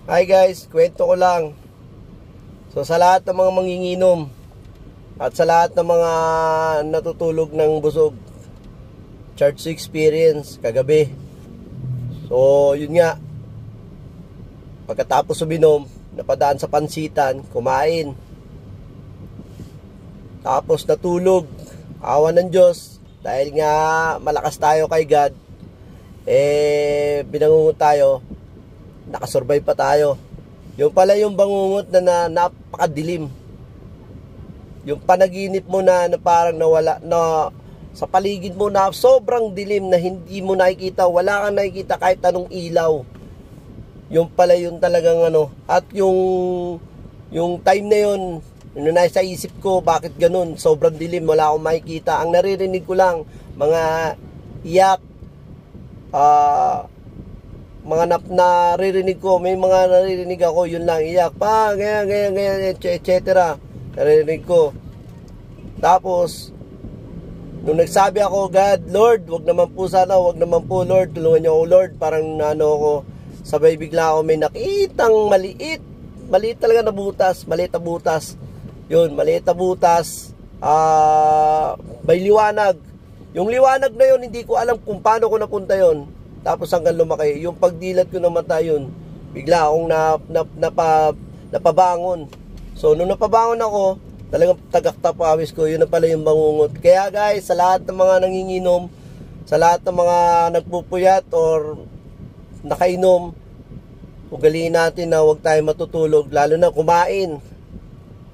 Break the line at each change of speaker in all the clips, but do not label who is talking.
Hi guys, kwento ko lang. So sa lahat ng mga manginginom at sa lahat ng mga natutulog ng busog, charge experience kagabi. So yun nga, pagkatapos uminom, napadaan sa pansitan, kumain, tapos natulog. Awa ng Diyos, dahil nga malakas tayo kay God, binangungot tayo, nakasurvive pa tayo. Yung pala yung bangungot na napakadilim. Yung panaginip mo na parang nawala, na sa paligid mo na sobrang dilim na hindi mo nakikita, wala kang nakikita kahit anong ilaw. Yung pala yung talagang ano. At yung time na yun, yung nasa isip ko, bakit ganun? Sobrang dilim, wala akong makikita. Ang naririnig ko lang, mga iyak, mga naririnig ko, may mga naririnig ako, yun lang, iyak pa, ganyan, etc. Naririnig ko. Tapos, nung nagsabi ako, God, Lord, wag naman po sana, wag naman po, Lord, tulungan niyo ako, Lord. Parang ano ako, sabay bigla ako may nakitang maliit talaga na butas, maliit na butas. Yun, maliit na butas, may liwanag. Yung liwanag na yun, hindi ko alam kung paano ko napunta yun. Tapos hanggang lumaki, yung pagdilat ko ng mata yun, bigla akong napabangon. So nung napabangon ako, talagang tagaktapawis ko, yun na pala yung bangungot. Kaya guys, sa lahat ng mga nanginginom, sa lahat ng mga nagpupuyat or nakainom, ugaliin natin na huwag tayo matutulog, lalo na kumain.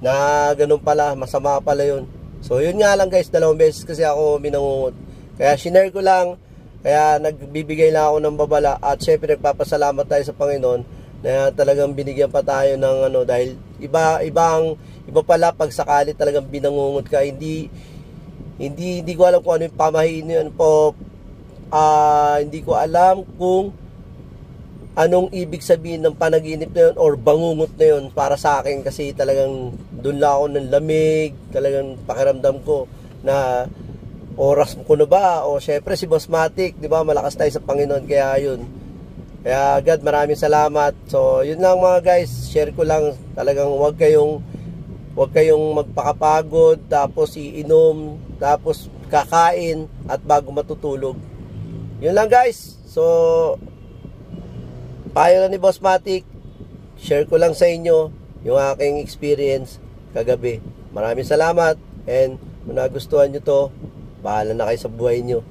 Na ganun pala, masama pala yun. So yun nga lang guys, 2 beses kasi ako binangungot. Kaya shinare ko lang. Kaya nagbibigay lang ako ng babala. At syempre nagpapasalamat tayo sa Panginoon na talagang binigyan pa tayo ng ano, dahil iba pala pag sakali talagang binangungot ka. Hindi ko alam kung ano yung pamahiin yun po. Hindi ko alam kung anong ibig sabihin ng panaginip na yun or bangungot na yun para sa akin, kasi talagang doon lang ako ng lamig, talagang pakiramdam ko na oras ko na ba, o syempre si Boss Matic, di ba, malakas tayo sa Panginoon, kaya yun. Kaya God, maraming salamat. So yun lang mga guys, share ko lang, talagang wag kayong magpakapagod tapos iinom tapos kakain at bago matutulog. Yun lang guys. So payo lang ni Boss Matic, share ko lang sa inyo yung aking experience kagabi. Maraming salamat, and kung nagustuhan nyo to, bahala na kayo sa buhay nyo.